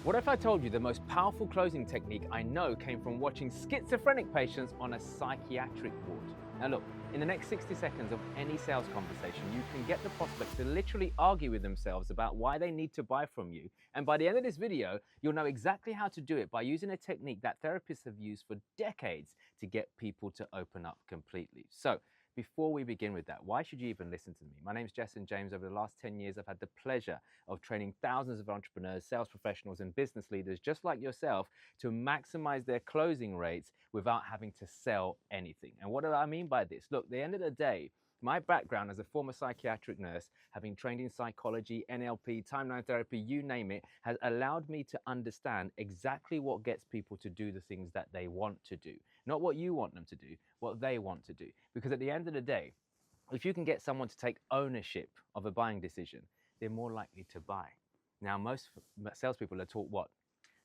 What if I told you the most powerful closing technique I know came from watching schizophrenic patients on a psychiatric ward? Now look, in the next 60 seconds of any sales conversation, you can get the prospect to literally argue with themselves about why they need to buy from you. And by the end of this video, you'll know exactly how to do it by using a technique that therapists have used for decades to get people to open up completely. So, before we begin with that, why should you even listen to me? My name is Jason James. Over the last 10 years, I've had the pleasure of training thousands of entrepreneurs, sales professionals, and business leaders just like yourself to maximize their closing rates without having to sell anything. And what do I mean by this? Look, at the end of the day, my background as a former psychiatric nurse, having trained in psychology, NLP, timeline therapy, you name it, has allowed me to understand exactly what gets people to do the things that they want to do. Not what you want them to do, what they want to do. Because at the end of the day, if you can get someone to take ownership of a buying decision, they're more likely to buy. Now, most salespeople are taught what?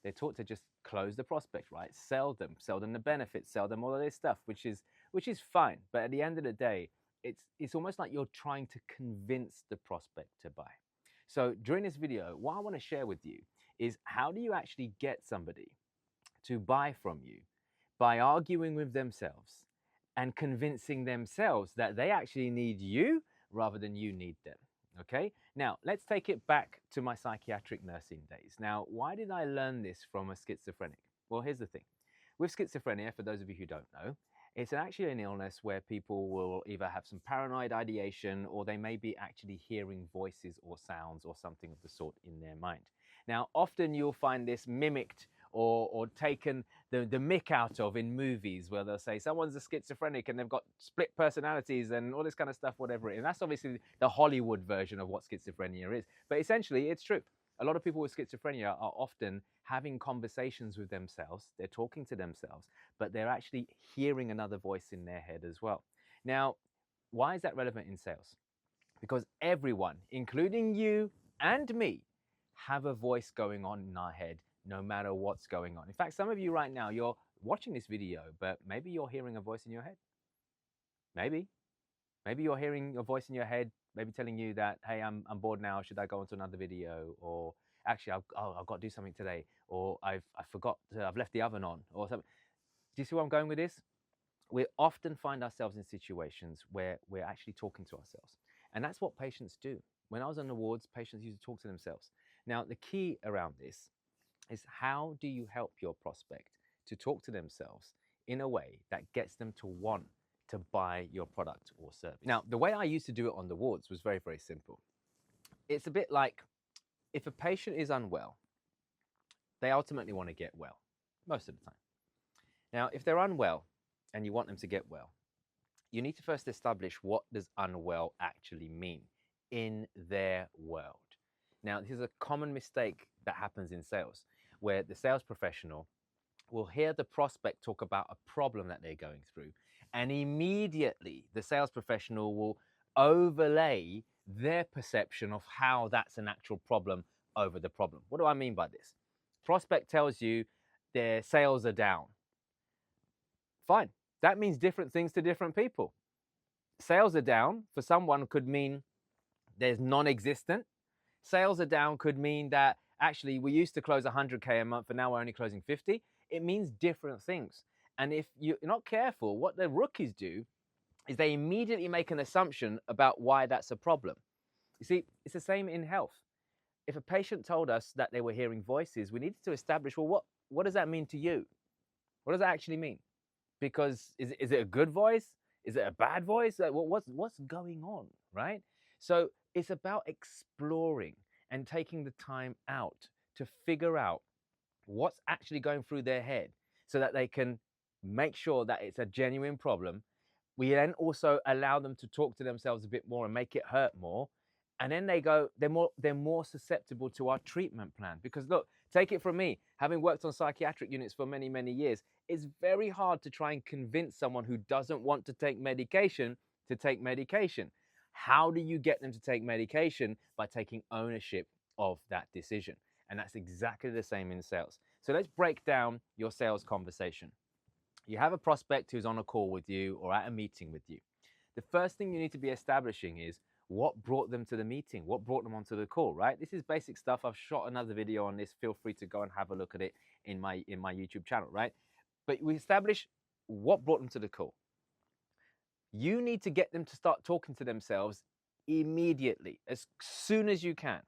They're taught to just close the prospect, right? Sell them the benefits, sell them all of this stuff, which is fine. But at the end of the day, it's almost like you're trying to convince the prospect to buy. So during this video, what I want to share with you is how do you actually get somebody to buy from you by arguing with themselves and convincing themselves that they actually need you rather than you need them. Okay, now let's take it back to my psychiatric nursing days. Now, why did I learn this from a schizophrenic? Well, here's the thing. With schizophrenia, for those of you who don't know, it's actually an illness where people will either have some paranoid ideation or they may be actually hearing voices or sounds or something of the sort in their mind. Now, often you'll find this mimicked or taken the mick out of in movies where they'll say someone's a schizophrenic and they've got split personalities and all this kind of stuff, whatever it is. And that's obviously the Hollywood version of what schizophrenia is. But essentially, it's true. A lot of people with schizophrenia are often having conversations with themselves. They're talking to themselves, but they're actually hearing another voice in their head as well. Now, why is that relevant in sales? Because everyone, including you and me, have a voice going on in our head no matter what's going on. In fact, some of you right now, you're watching this video, but maybe you're hearing a voice in your head. Maybe you're hearing a voice in your head, maybe telling you that, hey, I'm bored now. Should I go on to another video? Or actually, I've got to do something today. Or I've left the oven on or something. Do you see where I'm going with this? We often find ourselves in situations where we're actually talking to ourselves. And that's what patients do. When I was on the wards, patients used to talk to themselves. Now, the key around this is how do you help your prospect to talk to themselves in a way that gets them to want to buy your product or service. Now, the way I used to do it on the wards was very, very simple. It's a bit like if a patient is unwell, they ultimately want to get well, most of the time. Now, if they're unwell and you want them to get well, you need to first establish what does unwell actually mean in their world. Now, this is a common mistake that happens in sales, where the sales professional will hear the prospect talk about a problem that they're going through, and immediately the sales professional will overlay their perception of how that's an actual problem over the problem. What do I mean by this? Prospect tells you their sales are down. Fine. That means different things to different people. Sales are down for someone could mean there's non-existent. Sales are down could mean that actually we used to close 100K a month and now we're only closing 50. It means different things. And if you're not careful, what the rookies do is they immediately make an assumption about why that's a problem. You see, it's the same in health. If a patient told us that they were hearing voices, we needed to establish, well, what does that mean to you? What does that actually mean? Because is it a good voice? Is it a bad voice? Like, what's going on, right? So it's about exploring and taking the time out to figure out what's actually going through their head so that they can make sure that it's a genuine problem. We then also allow them to talk to themselves a bit more and make it hurt more. And then they're more susceptible to our treatment plan. Because look, take it from me, having worked on psychiatric units for many, many years, it's very hard to try and convince someone who doesn't want to take medication to take medication. How do you get them to take medication? By taking ownership of that decision. And that's exactly the same in sales. So let's break down your sales conversation. You have a prospect who's on a call with you or at a meeting with you. The first thing you need to be establishing is, What brought them to the meeting? What brought them onto the call, right? This is basic stuff. I've shot another video on this. Feel free to go and have a look at it in my YouTube channel, right? But we establish what brought them to the call. You need to get them to start talking to themselves immediately, as soon as you can.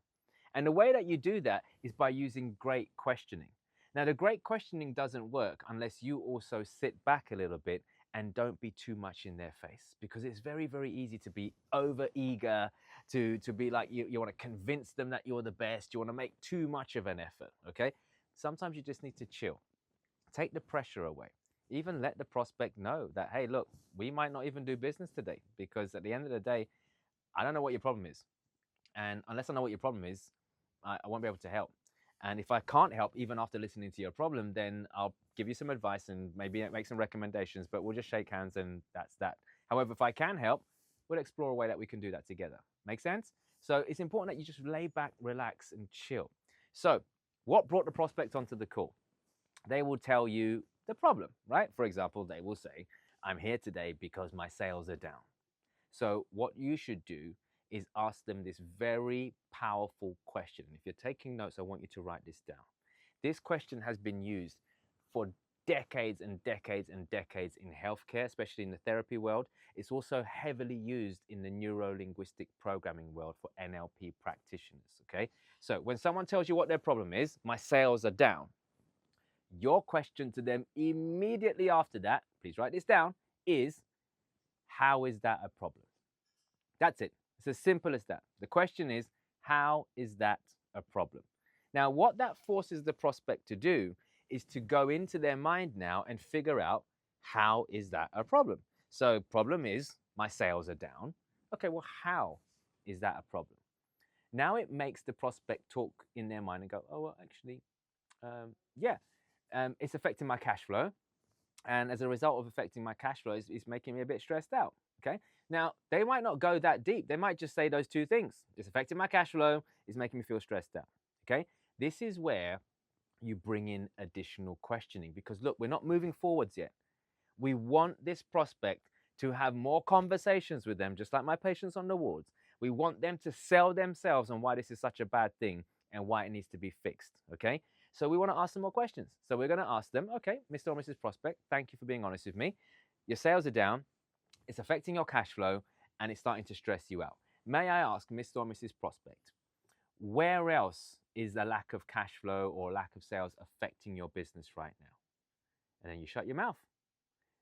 And the way that you do that is by using great questioning. Now, the great questioning doesn't work unless you also sit back a little bit and don't be too much in their face, because it's very, very easy to be over eager, to be like you want to convince them that you're the best. You want to make too much of an effort, okay? Sometimes you just need to chill. Take the pressure away. Even let the prospect know that, hey, look, we might not even do business today, because at the end of the day, I don't know what your problem is. And unless I know what your problem is, I won't be able to help. And if I can't help, even after listening to your problem, then I'll give you some advice and maybe make some recommendations, but we'll just shake hands and that's that. However, if I can help, we'll explore a way that we can do that together. Make sense? So it's important that you just lay back, relax, and chill. So what brought the prospect onto the call? They will tell you the problem, right? For example, they will say, I'm here today because my sales are down. So what you should do is ask them this very powerful question. If you're taking notes, I want you to write this down. This question has been used for decades and decades and decades in healthcare, especially in the therapy world. It's also heavily used in the neuro-linguistic programming world for NLP practitioners, okay? So when someone tells you what their problem is, my sales are down, your question to them immediately after that, please write this down, is, how is that a problem? That's it. It's as simple as that. The question is, how is that a problem? Now, what that forces the prospect to do is to go into their mind now and figure out, how is that a problem? So problem is, my sales are down. Okay, well, how is that a problem? Now it makes the prospect talk in their mind and go, oh, well, actually, it's affecting my cash flow. And as a result of affecting my cash flow, it's making me a bit stressed out, okay? Now, they might not go that deep. They might just say those two things. It's affecting my cash flow, it's making me feel stressed out, okay? This is where you bring in additional questioning, because look, we're not moving forwards yet. We want this prospect to have more conversations with them, just like my patients on the wards. We want them to sell themselves on why this is such a bad thing and why it needs to be fixed, okay? So we want to ask them more questions. So we're going to ask them, okay, Mr. or Mrs. Prospect, thank you for being honest with me. Your sales are down, it's affecting your cash flow, and it's starting to stress you out. May I ask, Mr. or Mrs. Prospect, where else is the lack of cash flow or lack of sales affecting your business right now? And then you shut your mouth.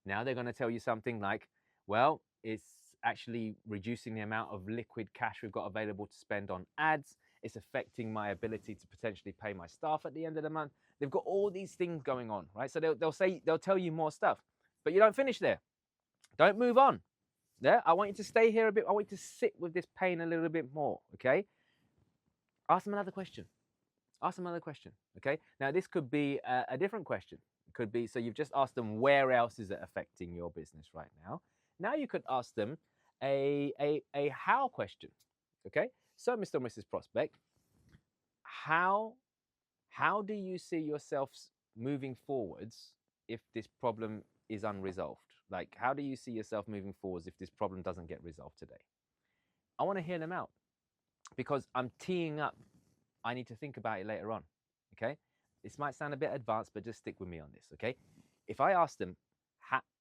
Now they're going to tell you something like, well, it's actually reducing the amount of liquid cash we've got available to spend on ads. It's affecting my ability to potentially pay my staff at the end of the month. They've got all these things going on, right? So they'll tell you more stuff, but you don't finish there. Don't move on. Yeah, I want you to stay here a bit. I want you to sit with this pain a little bit more, okay? Ask them another question. Ask them another question, okay? Now, this could be a different question. It could be, so you've just asked them, where else is it affecting your business right now? Now you could ask them a how question, okay? So, Mr. and Mrs. Prospect, how do you see yourself moving forwards if this problem is unresolved? Like, how do you see yourself moving forwards if this problem doesn't get resolved today? I want to hear them out, because I'm teeing up. I need to think about it later on, okay? This might sound a bit advanced, but just stick with me on this, okay? If I ask them,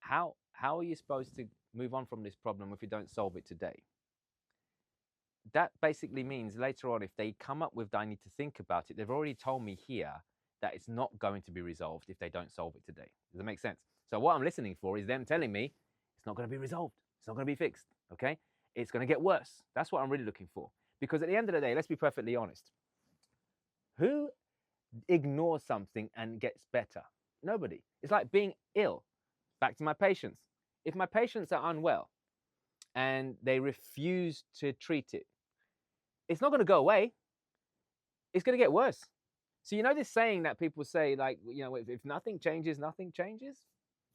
how are you supposed to move on from this problem if you don't solve it today? That basically means later on, if they come up with, I need to think about it, they've already told me here that it's not going to be resolved if they don't solve it today. Does that make sense? So what I'm listening for is them telling me it's not going to be resolved. It's not going to be fixed, okay? It's going to get worse. That's what I'm really looking for. Because at the end of the day, let's be perfectly honest. Who ignores something and gets better? Nobody. It's like being ill. Back to my patients. If my patients are unwell and they refuse to treat it, it's not going to go away. It's going to get worse. So you know this saying that people say, like, you know, if nothing changes, nothing changes?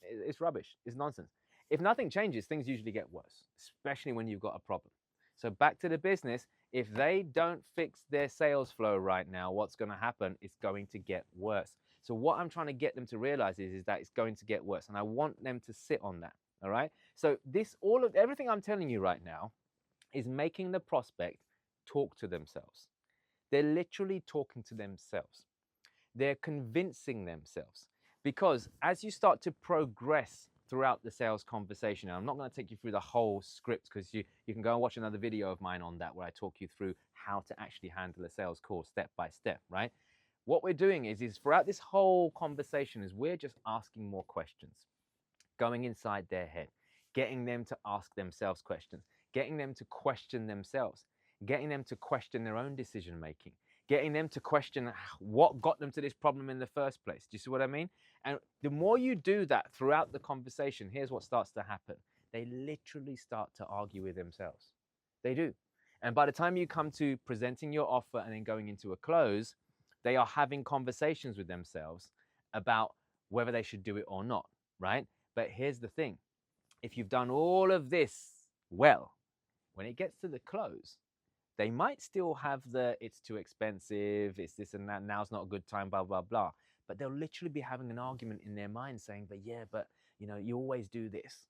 It's rubbish. It's nonsense. If nothing changes, things usually get worse, especially when you've got a problem. So back to the business, if they don't fix their sales flow right now, what's going to happen? It's going to get worse. So what I'm trying to get them to realize is that it's going to get worse. And I want them to sit on that. All right. So everything I'm telling you right now, is making the prospect talk to themselves. They're literally talking to themselves. They're convincing themselves. Because as you start to progress throughout the sales conversation, and I'm not going to take you through the whole script because you can go and watch another video of mine on that where I talk you through how to actually handle a sales call step by step, right? What we're doing is throughout this whole conversation is we're just asking more questions, going inside their head, getting them to ask themselves questions, getting them to question themselves, getting them to question their own decision making, getting them to question what got them to this problem in the first place. Do you see what I mean? And the more you do that throughout the conversation, here's what starts to happen. They literally start to argue with themselves. They do. And by the time you come to presenting your offer and then going into a close, they are having conversations with themselves about whether they should do it or not, right? But here's the thing. If you've done all of this well, when it gets to the close, they might still have the it's too expensive, it's this and that, now's not a good time, blah, blah, blah. But they'll literally be having an argument in their mind saying, but yeah, but you know, you always do this.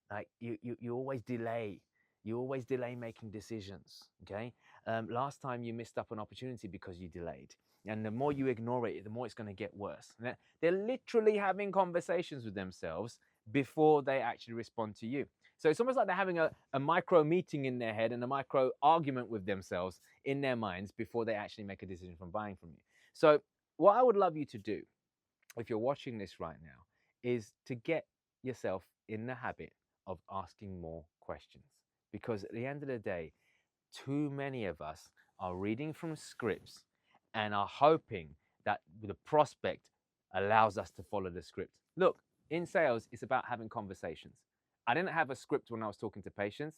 Like you always delay. You always delay making decisions, okay? Last time you missed up an opportunity because you delayed. And the more you ignore it, the more it's going to get worse. And they're literally having conversations with themselves before they actually respond to you. So it's almost like they're having a micro meeting in their head and a micro argument with themselves in their minds before they actually make a decision from buying from you. So what I would love you to do, if you're watching this right now, is to get yourself in the habit of asking more questions. Because at the end of the day, too many of us are reading from scripts and are hoping that the prospect allows us to follow the script. Look, in sales, it's about having conversations. I didn't have a script when I was talking to patients.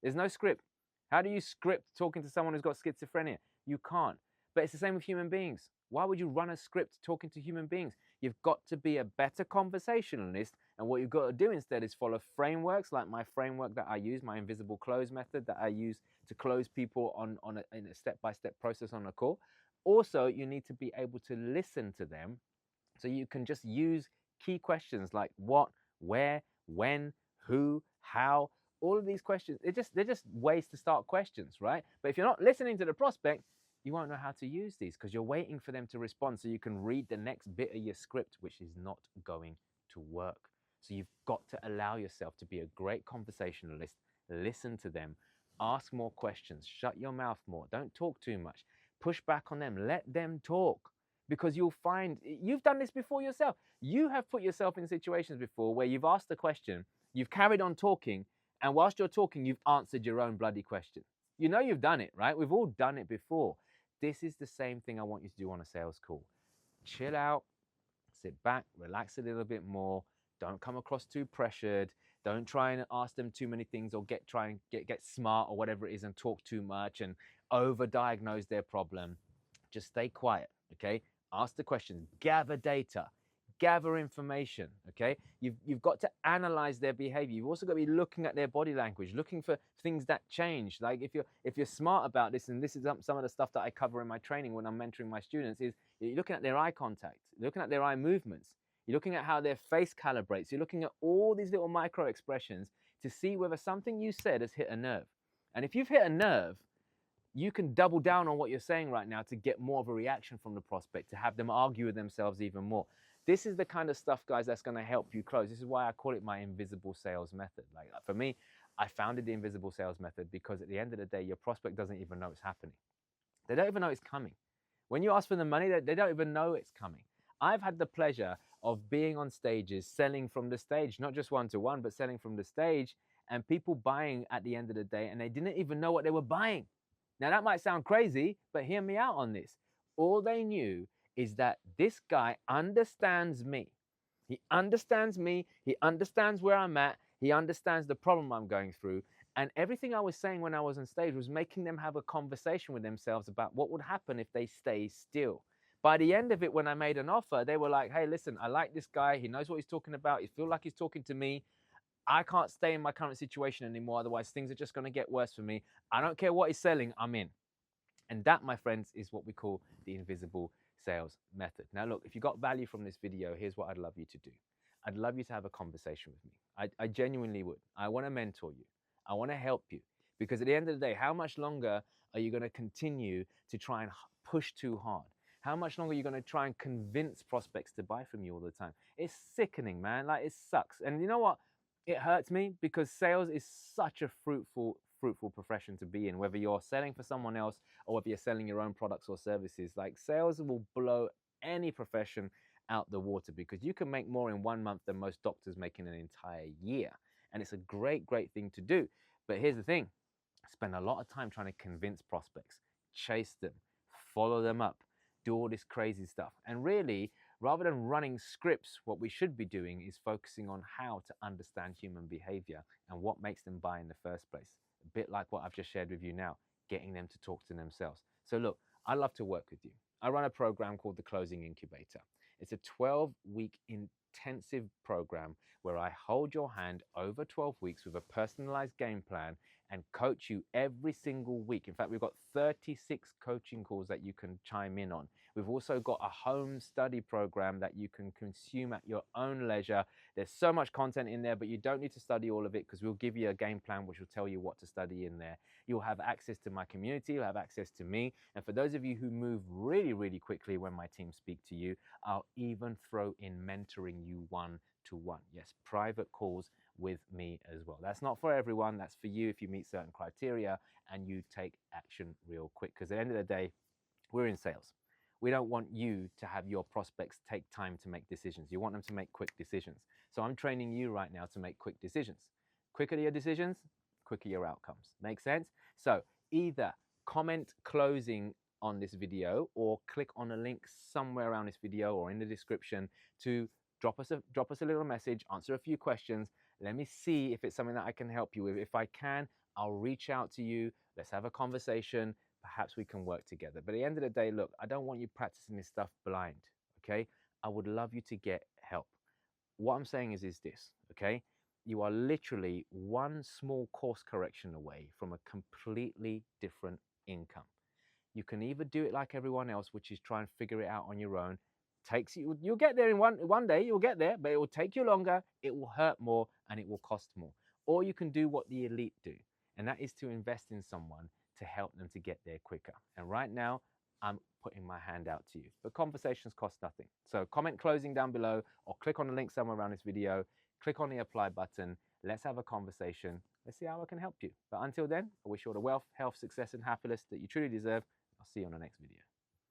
There's no script. How do you script talking to someone who's got schizophrenia? You can't. But it's the same with human beings. Why would you run a script talking to human beings? You've got to be a better conversationalist. And what you've got to do instead is follow frameworks like my framework that I use, my invisible close method that I use to close people in a step-by-step process on a call. Also, you need to be able to listen to them so you can just use key questions like what, where, when, who, how. All of these questions, they're just ways to start questions, right? But if you're not listening to the prospect, you won't know how to use these because you're waiting for them to respond so you can read the next bit of your script, which is not going to work. So you've got to allow yourself to be a great conversationalist, listen to them, ask more questions, shut your mouth more, don't talk too much, push back on them, let them talk. Because you'll find, you've done this before yourself. You have put yourself in situations before where you've asked a question, you've carried on talking, and whilst you're talking, you've answered your own bloody question. You know you've done it, right? We've all done it before. This is the same thing I want you to do on a sales call. Chill out, sit back, relax a little bit more. Don't come across too pressured. Don't try and ask them too many things or get smart or whatever it is and talk too much and overdiagnose their problem. Just stay quiet, okay? Ask the questions, gather data, gather information, okay? You've got to analyze their behavior. You've also got to be looking at their body language, looking for things that change. Like if you're smart about this, and this is some of the stuff that I cover in my training when I'm mentoring my students, is you're looking at their eye contact, looking at their eye movements, you're looking at how their face calibrates, you're looking at all these little micro expressions to see whether something you said has hit a nerve. And if you've hit a nerve, you can double down on what you're saying right now to get more of a reaction from the prospect, to have them argue with themselves even more. This is the kind of stuff, guys, that's going to help you close. This is why I call it my invisible sales method. Like for me, I founded the invisible sales method because at the end of the day, your prospect doesn't even know it's happening. They don't even know it's coming. When you ask for the money, they don't even know it's coming. I've had the pleasure of being on stages, selling from the stage, not just one-to-one, but selling from the stage, and people buying at the end of the day, and they didn't even know what they were buying. Now, that might sound crazy, but hear me out on this. All they knew is that this guy understands me. He understands me. He understands where I'm at. He understands the problem I'm going through. And everything I was saying when I was on stage was making them have a conversation with themselves about what would happen if they stay still. By the end of it, when I made an offer, they were like, hey, listen, I like this guy. He knows what he's talking about. He feels like he's talking to me. I can't stay in my current situation anymore. Otherwise, things are just going to get worse for me. I don't care what he's selling. I'm in. And that, my friends, is what we call the invisible sales method. Now, look, if you got value from this video, here's what I'd love you to do. I'd love you to have a conversation with me. I genuinely would. I want to mentor you. I want to help you Because at the end of the day, how much longer are you going to continue to try and push too hard? How much longer are you going to try and convince prospects to buy from you all the time? It's sickening, man. Like, it sucks. And you know what? It hurts me because sales is such a fruitful profession to be in, whether you're selling for someone else or whether you're selling your own products or services. Like, sales will blow any profession out the water because you can make more in 1 month than most doctors make in an entire year. And it's a great thing to do. But here's the thing. I spend a lot of time trying to convince prospects, chase them, follow them up, do all this crazy stuff. And really, rather than running scripts, what we should be doing is focusing on how to understand human behavior and what makes them buy in the first place. A bit like what I've just shared with you now, getting them to talk to themselves. So look, I love to work with you. I run a program called the Closing Incubator. It's a 12-week intensive program where I hold your hand over 12 weeks with a personalized game plan and coach you every single week. In fact, we've got 36 coaching calls that you can chime in on. We've also got a home study program that you can consume at your own leisure. There's so much content in there, but you don't need to study all of it because we'll give you a game plan which will tell you what to study in there. You'll have access to my community, you'll have access to me. And for those of you who move really quickly when my team speak to you, I'll even throw in mentoring you one-to-one. Yes, private calls with me as well. That's not for everyone. That's for you if you meet certain criteria and you take action real quick. Because at the end of the day, we're in sales. We don't want you to have your prospects take time to make decisions. You want them to make quick decisions. So I'm training you right now to make quick decisions. Quicker your decisions, quicker your outcomes. Make sense? So either comment closing on this video or click on a link somewhere around this video or in the description to drop us a little message, answer a few questions. Let me see if it's something that I can help you with. If I can, I'll reach out to you. Let's have a conversation. Perhaps we can work together. But at the end of the day, look, I don't want you practicing this stuff blind, okay? I would love you to get help. What I'm saying is this, okay? You are literally one small course correction away from a completely different income. You can either do it like everyone else, which is try and figure it out on your own. You'll get there in one day, you'll get there, but it will take you longer, it will hurt more, and it will cost more. Or you can do what the elite do, and that is to invest in someone to help them to get there quicker. And right now, I'm putting my hand out to you. But conversations cost nothing. So comment closing down below or click on the link somewhere around this video, click on the apply button, let's have a conversation, let's see how I can help you. But until then, I wish you all the wealth, health, success, and happiness that you truly deserve. I'll see you on the next video.